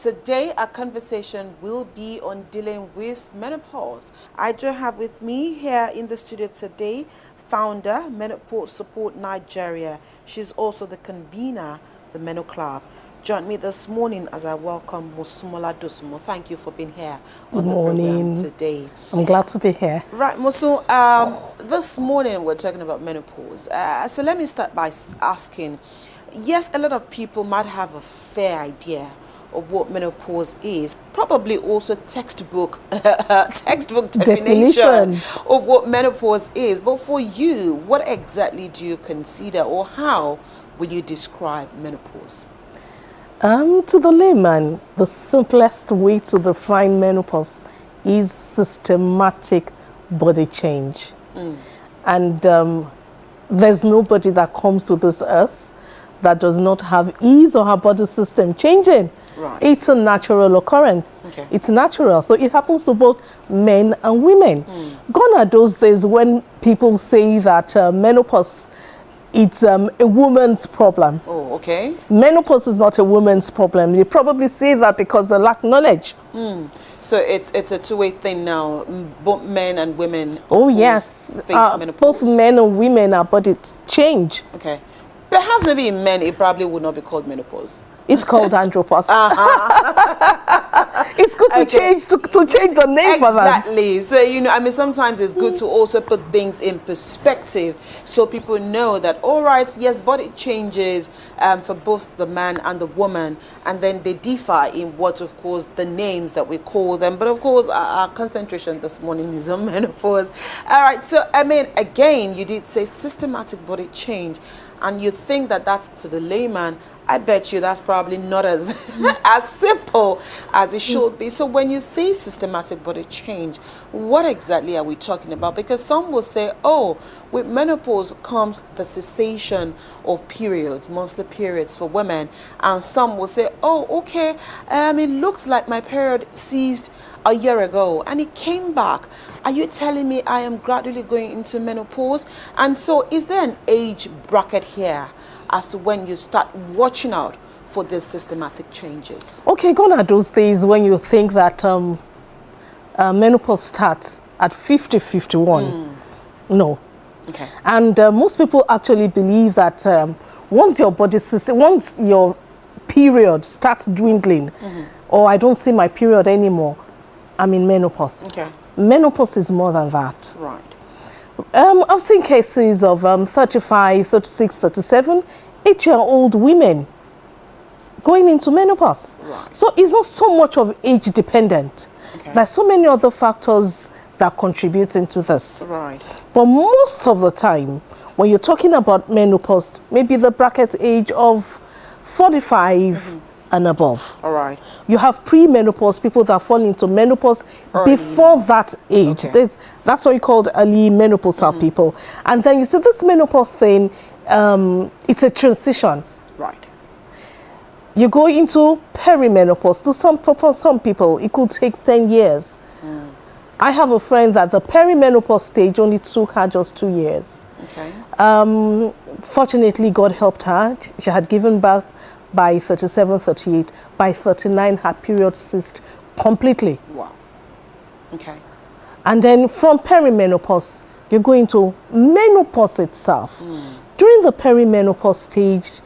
Today, our conversation will be on dealing with menopause. I do have with me here in the studio today, founder, Menopause Support Nigeria. She's also the convener, the Meno Club. Join me this morning as I welcome Mosumola Dosumo. Thank you for being here on the program today. I'm glad to be here. Right, Mosu, this morning we're talking about menopause. So let me start by asking, yes, a lot of people might have a fair idea of what menopause is, probably also textbook definition of what menopause is. But for you, what exactly do you consider, or how will you describe menopause? To the layman, the simplest way to define menopause is systematic body change. And there's nobody that comes to this earth that does not have his or her body system changing. Right. It's a natural occurrence. Okay. It's natural. So it happens to both men and women. Gone are those days when people say that menopause, it's a woman's problem. Oh, okay. Menopause is not a woman's problem. They probably say that because they lack knowledge. So it's a two-way thing now. Both men and women. Oh, yes. Face menopause. Both men and women, our bodies change. Okay. Perhaps maybe in men it probably would not be called menopause. It's called andropause. It's good to change the name for that. Exactly. So, you know, I mean, sometimes it's good to also put things in perspective so people know that, all right, yes, body changes for both the man and the woman, and then they differ in what, of course, the names that we call them. But, of course, our concentration this morning is on menopause. All right. So, I mean, again, you did say systematic body change, and you think that that's to the layman. I bet you that's probably not as as simple as it should be. So when you say systematic body change, what exactly are we talking about? Because some will say, oh, with menopause comes the cessation of periods, monthly periods for women. And some will say, oh, okay, it looks like my period ceased a year ago and it came back. Are you telling me I am gradually going into menopause? And so is there an age bracket here as to when you start watching out for these systematic changes? Okay, gone are those days when you think that menopause starts at 50, 51. No. Okay. And most people actually believe that once your body system, once your period starts dwindling, or I don't see my period anymore, I'm in menopause. Okay. Menopause is more than that. Right. I've seen cases of 35, 36, 37, 8-year-old women going into menopause. Right. So it's not so much of age dependent. Okay. There's so many other factors that contribute into this. Right. But most of the time, when you're talking about menopause, maybe the bracket age of 45 and above. All right. You have pre-menopause, people that fall into menopause before that age. Okay. That's what you call early menopausal people. And then you see this menopause thing, it's a transition. Right. You go into perimenopause. For some people, it could take 10 years. I have a friend that the perimenopause stage only took her just 2 years. Okay. Fortunately, God helped her. She had given birth by 37, 38. By 39, her period ceased completely. Wow. Okay. And then from perimenopause, you're going to menopause itself. During the perimenopause stage,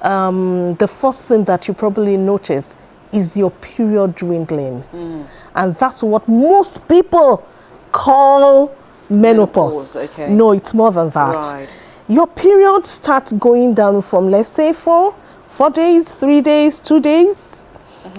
the first thing that you probably notice is your period dwindling. And that's what most people call menopause. Okay. No, it's more than that. Right. Your period starts going down from, let's say, 4 days, 3 days, 2 days,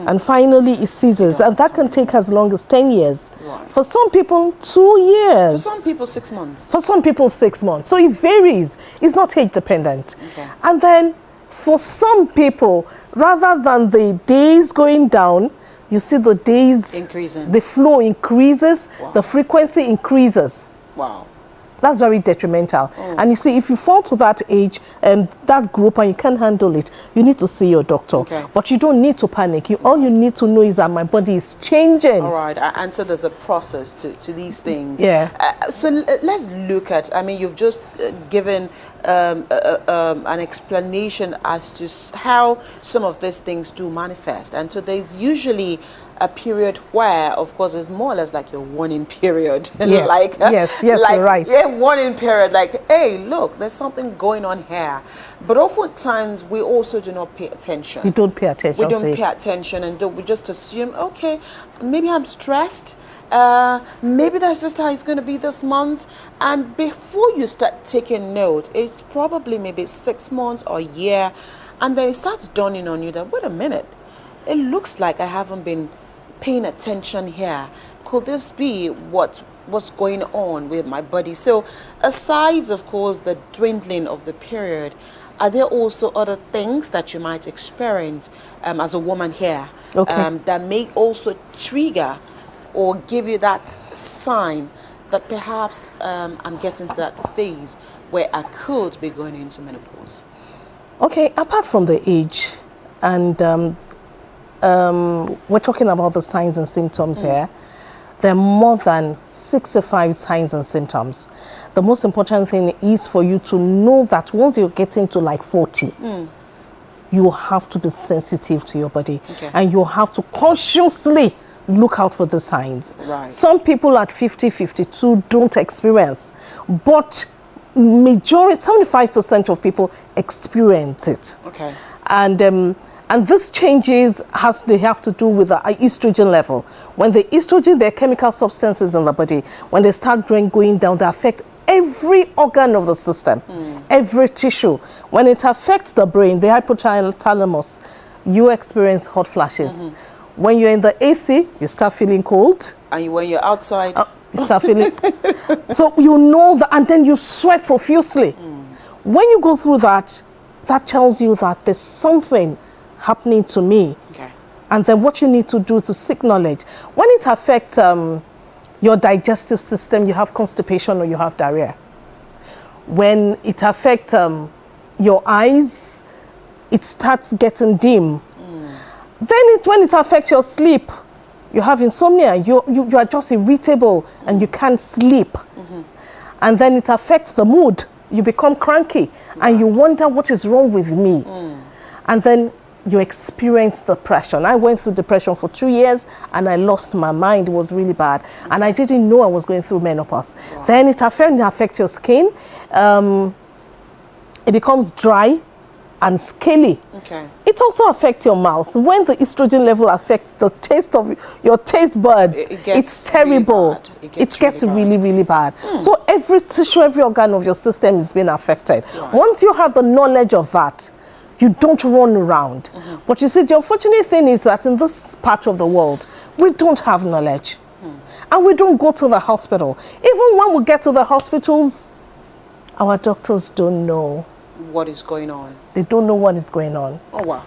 and finally it ceases. And that can take as long as 10 years. Right. For some people, 2 years. For some people, 6 months. For some people, 6 months. So it varies. It's not age dependent. Okay. And then for some people, rather than the days going down, you see the days Increasing. the flow increases, Wow. the frequency increases. Wow. That's very detrimental. And you see, if you fall to that age and that group and you can't handle it, you need to see your doctor. Okay. But you don't need to panic. All you need to know is that my body is changing. All right, and so there's a process to these things. Yeah. So let's look at, I mean, you've just given an explanation as to how some of these things do manifest. And so there's usually a period where, of course, it's more or less like your warning period. Yes, like, yes, like, you're right. Yeah, warning period, like, hey, look, there's something going on here. But oftentimes, we also do not pay attention. You don't pay attention. We don't pay attention, and we just assume, okay, maybe I'm stressed. Maybe that's just how it's going to be this month. And before you start taking note, it's probably maybe 6 months or a year. And then it starts dawning on you that, wait a minute, it looks like I haven't been paying attention here. Could this be what's going on with my body? So aside, of course, the dwindling of the period, are there also other things that you might experience as a woman here that may also trigger or give you that sign that perhaps I'm getting to that phase where I could be going into menopause? Okay, apart from the age, and we're talking about the signs and symptoms here. There are more than 65 signs and symptoms. The most important thing is for you to know that once you're getting to like 40, you have to be sensitive to your body. And you have to consciously look out for the signs. Right. Some people at 50, 52 don't experience, but majority, 75% of people experience it. Okay. And this changes they have to do with the estrogen level. When the estrogen, there are chemical substances in the body. When they start going down, they affect every organ of the system, every tissue. When it affects the brain, the hypothalamus, you experience hot flashes. When you're in the AC, you start feeling cold. And when you're outside, you start feeling. So you know that, and then you sweat profusely. When you go through that, that tells you that there's something happening to me. Okay. And then what you need to do to seek knowledge. When it affects your digestive system, you have constipation or you have diarrhea. When it affects your eyes, it starts getting dim. Then when it affects your sleep, you have insomnia, you are just irritable and you can't sleep. And then it affects the mood. You become cranky and you wonder what is wrong with me. And then you experience depression. I went through depression for 2 years and I lost my mind. It was really bad. And I didn't know I was going through menopause. Then it affects your skin. It becomes dry and scaly. Okay. It also affects your mouth. When the estrogen level affects the taste of your taste buds, it's terrible. Really it gets really, really bad. So every tissue, every organ of your system is being affected. Once you have the knowledge of that, you don't run around. But you see, the unfortunate thing is that in this part of the world, we don't have knowledge. And we don't go to the hospital. Even when we get to the hospitals, our doctors don't know what is going on. They don't know what is going on. Oh, wow.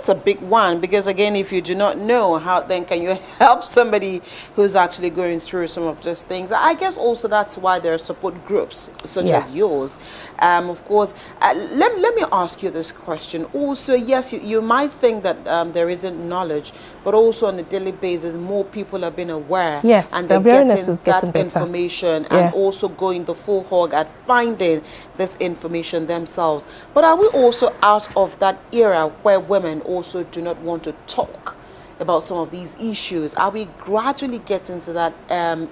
That's a big one, because again, if you do not know, how then can you help somebody who's actually going through some of those things? I guess also that's why there are support groups such as yours. Of course, let me ask you this question. Also, yes, you might think that there isn't knowledge, but also on a daily basis, more people have been aware. Yes, and the they're awareness is getting that better. information and also going the full hog at finding this information themselves. But are we also out of that era where women also do not want to talk about some of these issues? Are we gradually getting to that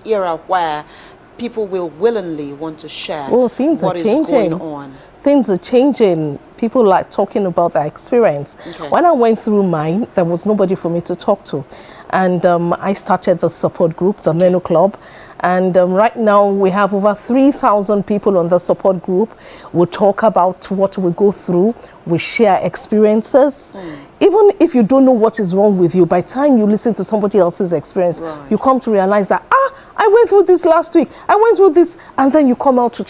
era where people will willingly want to share what is going on? Things are changing. People like talking about their experience. When I went through mine, there was nobody for me to talk to. And I started the support group, the Meno Club. And right now we have over 3,000 people on the support group. We talk about what we go through. We share experiences. Even if you don't know what is wrong with you, by the time you listen to somebody else's experience, you come to realize that, I went through this last week. I went through this. And then you come out to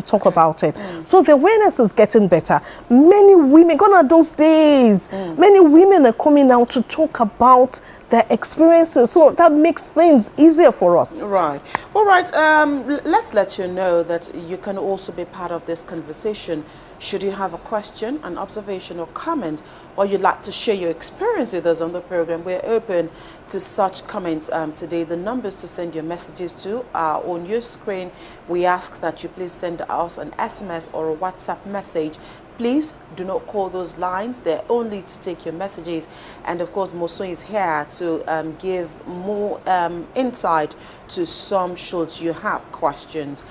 talk about it. So the awareness is getting better. Many women, gone are those days, many women are coming out to talk about their experiences. So that makes things easier for us. Right. All right. Let's let you know that you can also be part of this conversation. Should you have a question, an observation or comment, or you'd like to share your experience with us on the program, we're open to such comments today. The numbers to send your messages to are on your screen. We ask that you please send us an SMS or a WhatsApp message. Please do not call those lines. They're only to take your messages. And of course, Mosun is here to give more insight to some should you have questions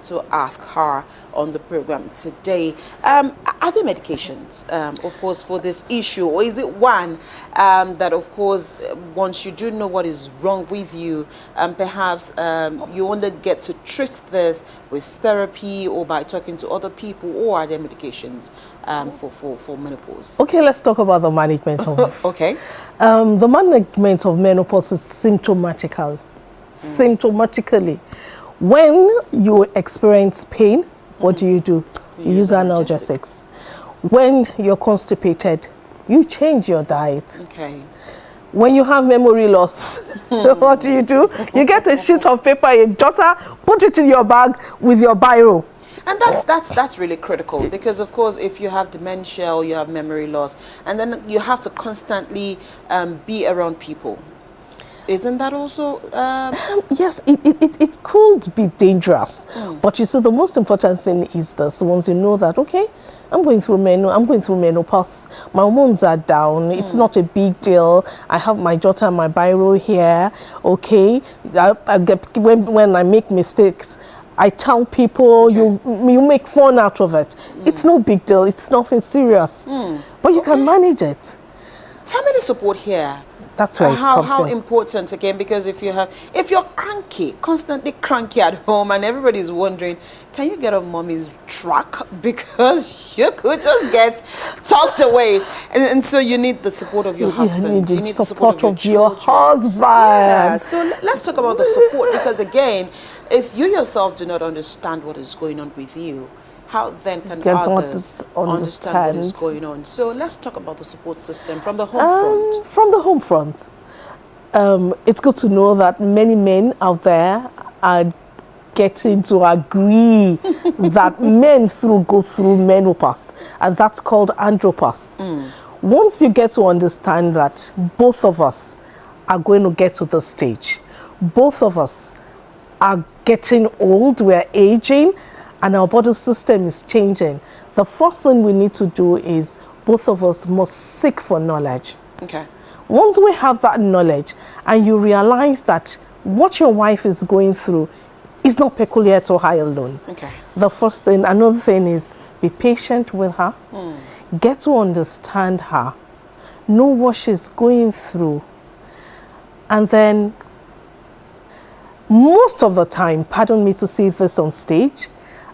to ask her on the program today. Are there medications, of course, for this issue? Or is it one that, of course, once you do know what is wrong with you, perhaps you only get to treat this with therapy or by talking to other people, or are there medications for menopause? Okay, let's talk about the management of Okay. The management of menopause is symptomatical. Symptomatically. When you experience pain, what do? You use analgesics. When you're constipated, you change your diet. Okay. When you have memory loss, what do? You get a sheet of paper, a jotter, put it in your bag with your biro. And that's really critical, because of course if you have dementia or you have memory loss, and then you have to constantly be around people. Isn't that also? Yes, it could be dangerous. But you see, the most important thing is this: once you know that, okay, I'm going through menopause, my hormones are down, it's not a big deal, I have my jotter and my biro here, okay, I get, when I make mistakes, I tell people, okay, you make fun out of it. It's no big deal, it's nothing serious, but you can manage it. Family support here. That's where how important, again, because if you're cranky, constantly cranky at home, and everybody's wondering, can you get off mommy's track, because you could just get tossed away, and so you need the support of your husband, you need the support of your husband. Yeah. So let's talk about the support, because again, if you yourself do not understand what is going on with you, how then can others understand what is going on? So let's talk about the support system from the home front. From the home front, it's good to know that many men out there are getting to agree that men go through menopause, and that's called andropause. Once you get to understand that both of us are going to get to this stage, both of us are getting old, we're aging, and our body system is changing, the first thing we need to do is both of us must seek for knowledge. Okay. Once we have that knowledge and you realize that what your wife is going through is not peculiar to her alone. Okay. Another thing is be patient with her, get to understand her, know what she's going through, and then most of the time, pardon me to say this on stage,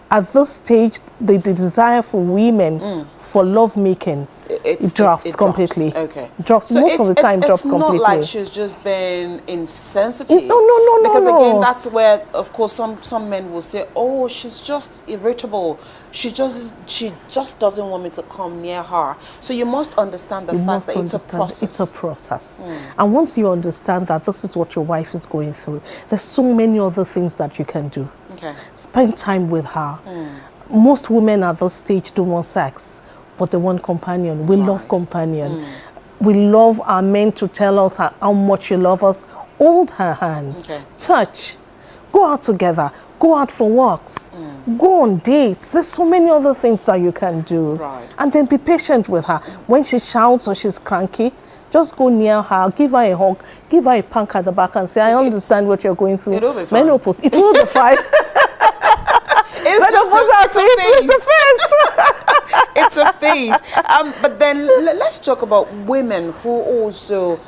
at this stage, the desire for women for lovemaking it drops completely. Okay. Drops so most of the time. Drops completely. It's not like she's just been insensitive. No. Because again, that's where, of course, some men will say, "Oh, she's just irritable. She just doesn't want me to come near her." So you must understand the fact that it's a process. It's a process. And once you understand that this is what your wife is going through, there's so many other things that you can do. Okay. Spend time with her. Most women at this stage don't want sex, but they want companion. We love companion. We love our men to tell us how much you love us. Hold her hands. Okay. Touch. Go out together. Go out for walks. Go on dates. There's so many other things that you can do. Right. And then be patient with her. When she shouts or she's cranky, just go near her, give her a hug, give her a pank at the back and say, I understand what you're going through. It'll be fine. Menopause. It will be fine. It's a phase. But then let's talk about women who also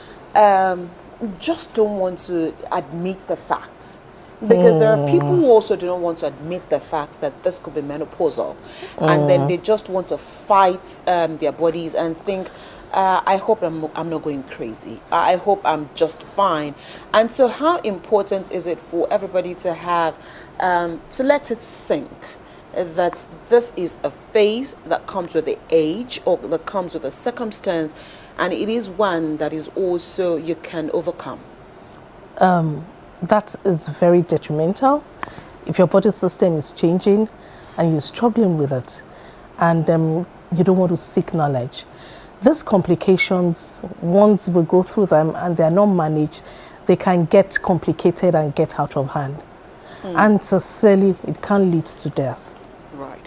just don't want to admit the facts. Because there are people who also do not want to admit the fact that this could be menopausal. And then they just want to fight their bodies and think, I hope I'm not going crazy. I hope I'm just fine. And so how important is it for everybody to have, to let it sink, that this is a phase that comes with the age or that comes with the circumstance, and it is one that is also you can overcome? That is very detrimental. If your body system is changing and you're struggling with it, and you don't want to seek knowledge, these complications, once we go through them and they're not managed, they can get complicated and get out of hand. And sincerely, it can lead to death. Right.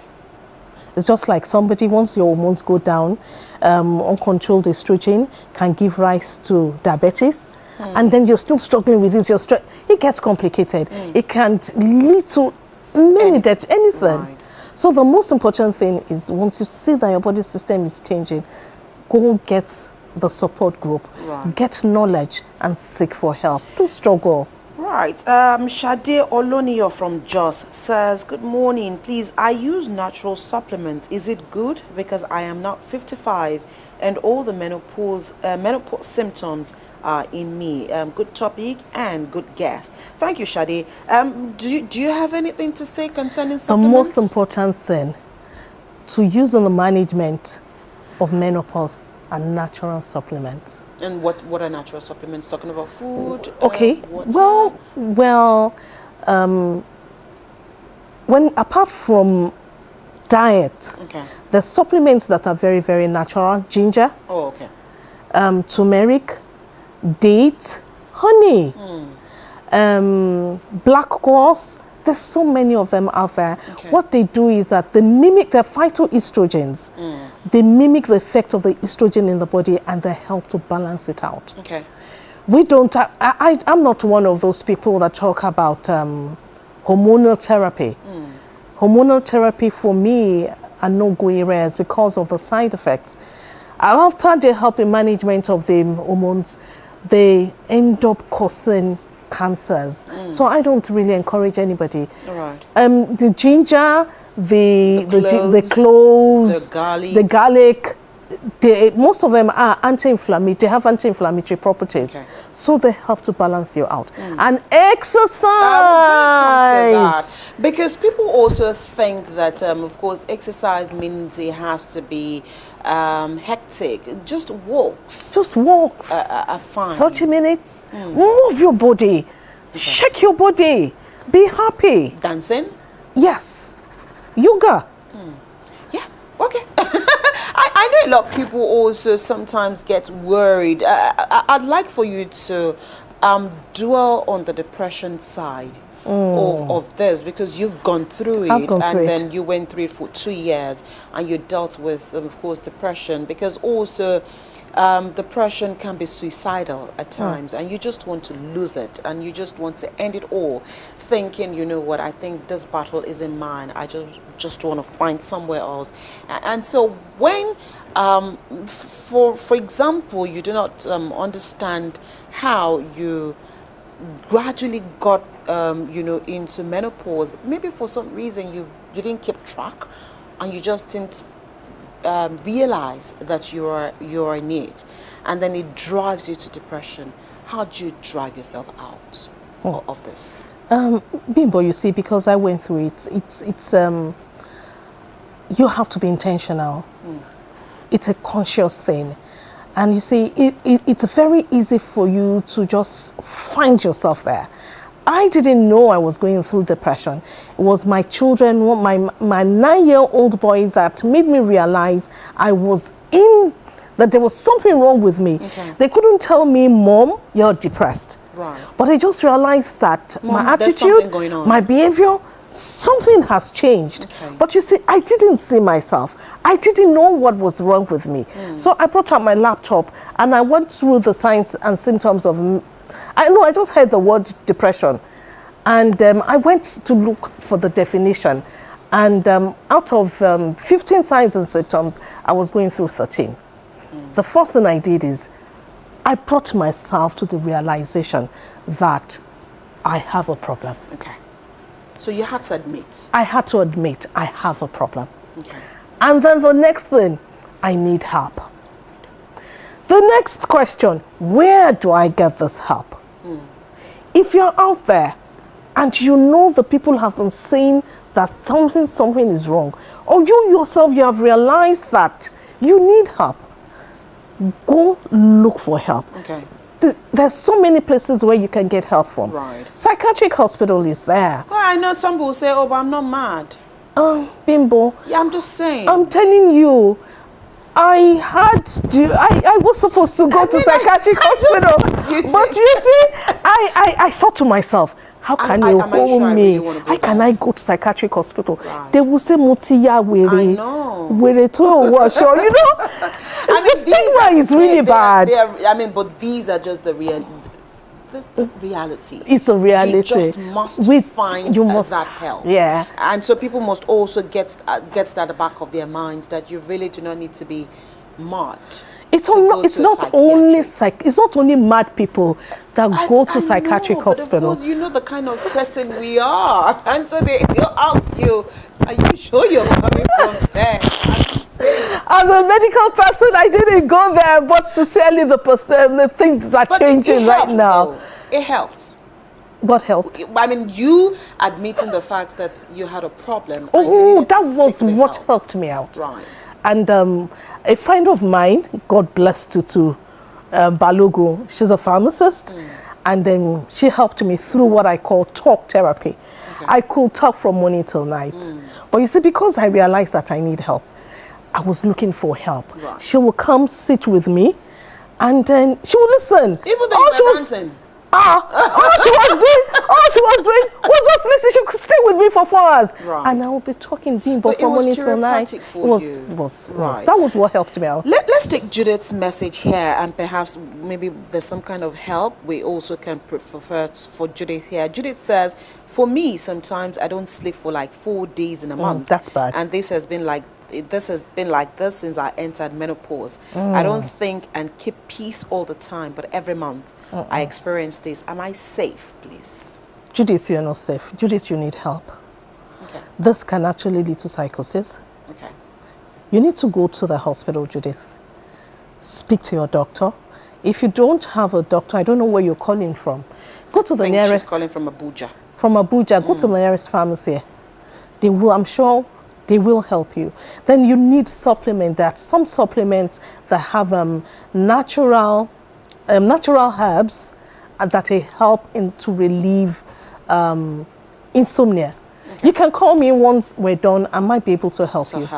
It's just like somebody, once your hormones go down, uncontrolled estrogen can give rise to diabetes. And then you're still struggling with this, it gets complicated. It can lead to anything. Right. So the most important thing is, once you see that your body system is changing, go get the support group, Right. get knowledge, and seek for help. Don't struggle. Right. Shade Oloniyo from Jos says, good morning. Please, I use natural supplement. Is it good? Because I am not 55 and all the menopause symptoms are in me. Good topic and good guest. Thank you, Shade. Do you have anything to say concerning The supplements? most important thing to use in the management of menopause are natural supplements. And what are natural supplements? Talking about food? Okay. Water? Well, when apart from diet, Okay. the supplements that are very, very natural: ginger, Oh, okay. turmeric, date, honey, black quartz. There's so many of them out there. Okay. What they do is that they mimic the phytoestrogens. They mimic the effect of the estrogen in the body, and they help to balance it out. Okay. We don't. I'm not one of those people that talk about hormonal therapy. Hormonal therapy for me are no-go areas because of the side effects. After they help in management of the hormones, they end up causing cancers. So I don't really encourage anybody. All right. The ginger, the cloves, the garlic. most of them are anti-inflammatory. They have anti-inflammatory properties, Okay. so they help to balance you out. And exercise. I was going to come to that, because people also think that, of course, exercise means it has to be hectic. Just walks Just walks. are fine. 30 minutes. Move your body. Shake your body. Be happy. Dancing? Yes. Yoga. Yeah, okay. I know a lot of people also sometimes get worried. I'd like for you to dwell on the depression side of this, because you've gone through I've it, gone and through then it. you went through it for 2 years, and you dealt with, of course, depression, because also depression can be suicidal at times, and you just want to lose it, and you just want to end it all, thinking, you know what, I think this battle isn't mine. I just want to find somewhere else. And so when, for example, you do not understand how you gradually got into menopause, maybe for some reason you didn't keep track, and you just didn't realize that you're in it, and then it drives you to depression. How do you drive yourself out of this? Bimbo, you see, because I went through it, it's you have to be intentional. It's a conscious thing. And you see, it's very easy for you to just find yourself there. I didn't know I was going through depression. It was my children, my 9-year-old boy, that made me realize that there was something wrong with me. Okay. They couldn't tell me, Mom, you're depressed. Right. But I just realized that Mom, my there's something attitude, going on. my behavior, something has changed. Okay. But you see, I didn't see myself. I didn't know what was wrong with me. So I brought out my laptop and I went through the signs and symptoms of, I just heard the word depression. And I went to look for the definition. And out of 15 signs and symptoms, I was going through 13. The first thing I did is I brought myself to the realization that I have a problem. Okay. So you had to admit. I had to admit I have a problem. Okay. And then the next thing, I need help. The next question, where do I get this help? If you're out there and you know the people have been saying that something is wrong, or you yourself, you have realized that you need help, go look for help. Okay. There's so many places where you can get help from. Right. Psychiatric hospital is there. Well, I know some people say, oh, but I'm not mad. Bimbo. Yeah, I'm just saying. I'm telling you, I was supposed to go to psychiatric hospital, but you see, I thought to myself, how can you hold me? How can I go to psychiatric hospital? Right. They will say, Mutiya were. I know. Were to wash, you know? I mean, the stigma is really bad. But these are just the reality. It's a reality. You just must find that help. Yeah. And so people must also get that at the back of their minds that you really do not need to be mad. It's not only mad people that go to psychiatric hospital. But of course, you know the kind of setting we are, and so they'll ask you, "Are you sure you're coming from there?" As a medical person, I didn't go there, but sincerely, the things are changing right now. Though. It helped. What helped? I mean, you admitting the fact that you had a problem. Oh, that was what helped me out. Right. And a friend of mine, God bless Tutu Balogo, she's a pharmacist, and then she helped me through what I call talk therapy. Okay. I could talk from morning till night. But you see, because I realized that I need help, I was looking for help. Right. She will come sit with me, and then she will listen. Even though you were ranting. All she was doing was just listen. She could stay with me for 4 hours, right. And I will be talking bimbo from morning till night. It was right. That was what helped me out. Let's take Judith's message here, and perhaps maybe there's some kind of help we also can prefer for Judith here. Judith says, "For me, sometimes I don't sleep for like 4 days in a month. That's bad. And this has been like this since I entered menopause. I don't think and keep peace all the time, but every month I experience this. Am I safe, please?" Judith, you're not safe. Judith, you need help. Okay. This can actually lead to psychosis. Okay. You need to go to the hospital, Judith. Speak to your doctor. If you don't have a doctor, I don't know where you're calling from. Go to the nearest. She's calling from Abuja. From Abuja, go to the nearest pharmacy. They will, I'm sure, they will help you. Then you need supplement. There are some supplements that have natural herbs that help to relieve insomnia. Okay. You can call me once we're done. I might be able to help you.